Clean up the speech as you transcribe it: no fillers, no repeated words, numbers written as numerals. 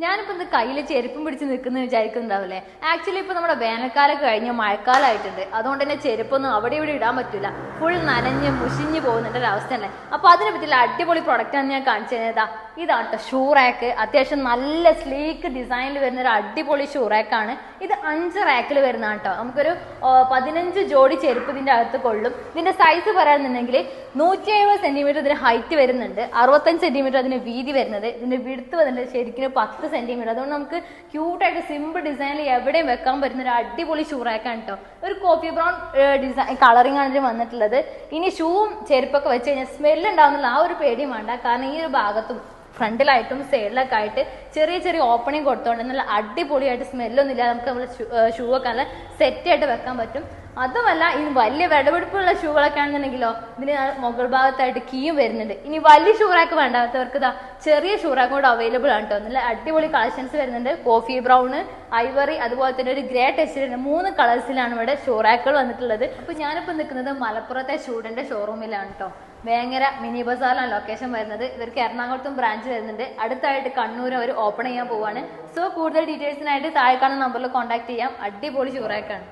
ഞാനിപ്പോ ഇത് കയ്യിൽ ചെരുപ്പും പിടിച്ച് നിൽക്കുന്ന വിചാരിക്കുന്നുണ്ടാവില്ലേ? ആക്ച്വലി ഇപ്പൊ നമ്മുടെ വേനൽക്കാലം കഴിഞ്ഞ് മഴക്കാലമായിട്ടുണ്ട്. അതുകൊണ്ട് തന്നെ ചെരുപ്പൊന്നും അവിടെ ഇവിടെ ഇടാൻ പറ്റില്ല. ഫുൾ നനഞ്ഞ് മുഷിഞ്ഞ് പോകുന്നുണ്ട് ഒരു അവസ്ഥ തന്നെ. അപ്പൊ അതിനെ പറ്റിയുള്ള അടിപൊളി പ്രൊഡക്റ്റ് ആണ് ഞാൻ കാണിച്ചു തരുന്നത്. ഇതാണ് കേട്ടോ ഷൂ റാക്ക്. അത്യാവശ്യം നല്ല സ്ലീക്ക് ഡിസൈനിൽ വരുന്ന ഒരു അടിപൊളി ഷൂ റാക്കാണ് ഇത്. 5 റാക്കിൽ വരുന്നതാണ് കേട്ടോ. നമുക്കൊരു 15 ജോഡി ചെരുപ്പ് ഇതിന്റെ അകത്ത് കൊള്ളും. ഇതിന്റെ സൈസ് പറയാന്നുണ്ടെങ്കിൽ 170 സെന്റിമീറ്റർ ഇതിന് ഹൈറ്റ് വരുന്നുണ്ട്, 65 സെന്റിമീറ്റർ അതിന് വീതി വരുന്നത്. ഇതിന്റെ വിടുത്ത് വന്നിട്ട് ശരിക്കും 10 സെന്റിമീറ്റർ. അതുകൊണ്ട് നമുക്ക് ക്യൂട്ടായിട്ട് സിമ്പിൾ ഡിസൈനിൽ എവിടെയും വെക്കാൻ പറ്റുന്ന ഒരു അടിപൊളി ഷൂ റാക്കാണ് കേട്ടോ. ഒരു കോഫി ബ്രൗൺ ഡിസൈൻ കളറിംഗ് ആണ് ഇതിന് വന്നിട്ടുള്ളത്. ഇനി ഷൂവും ചെരുപ്പൊക്കെ വെച്ച് കഴിഞ്ഞാൽ സ്മെല്ല് ഉണ്ടാവുന്നുള്ള ആ ഒരു പേടിയും വേണ്ട. കാരണം ഈ ഒരു ഭാഗത്തും ഫ്രണ്ടിലായിട്ടും സൈഡിലൊക്കെ ആയിട്ട് ചെറിയ ചെറിയ ഓപ്പണിങ് കൊടുത്തോണ്ട് നല്ല അടിപൊളിയായിട്ട് സ്മെല്ലൊന്നും ഇല്ലാതെ നമുക്ക് നമ്മൾ ഷൂ ഒക്കെ നല്ല സെറ്റായിട്ട് വെക്കാൻ പറ്റും. അതുമല്ല ഇനി വലിയ വിടവെടുപ്പുള്ള ഷൂകളൊക്കെ ആണെന്നുണ്ടെങ്കിലോ ഇതിന് മുകൾ ഭാഗത്തായിട്ട് കീയും വരുന്നുണ്ട്. ഇനി വലിയ ഷൂ റാക്ക് വേണ്ടാത്തവർക്ക് ഇതാ ചെറിയ ഷൂ റാക്ക് കൂടെ അവൈലബിൾ ആണ് കേട്ടോ. നല്ല അടിപൊളി കളക്ഷൻസ് വരുന്നുണ്ട്. കോഫി ബ്രൗണ്, ഐവറി, അതുപോലെ തന്നെ ഒരു ഗ്രേ ടെക്സ്ചറിന്റെ 3 കളേഴ്സിലാണ് ഇവിടെ ഷൂ റാക്കുകൾ വന്നിട്ടുള്ളത്. അപ്പൊ ഞാനിപ്പോ നിൽക്കുന്നത് മലപ്പുറത്തെ ഷൂഡിന്റെ ഷോറൂമിലാണ് കേട്ടോ. വേങ്ങര മിനി ബസാറിലാണ് ലൊക്കേഷൻ വരുന്നത്. ഇവർക്ക് എറണാകുളത്തും ബ്രാഞ്ച് വരുന്നുണ്ട്. അടുത്തായിട്ട് കണ്ണൂർ അവർ ഓപ്പൺ ചെയ്യാൻ പോവാണ്. സോ കൂടുതൽ ഡീറ്റെയിൽസിനായിട്ട് താഴെ കാണുന്ന നമ്പറിൽ കോൺടാക്ട് ചെയ്യാം. അടിപൊളി ഷൂ റാക്കാണ്.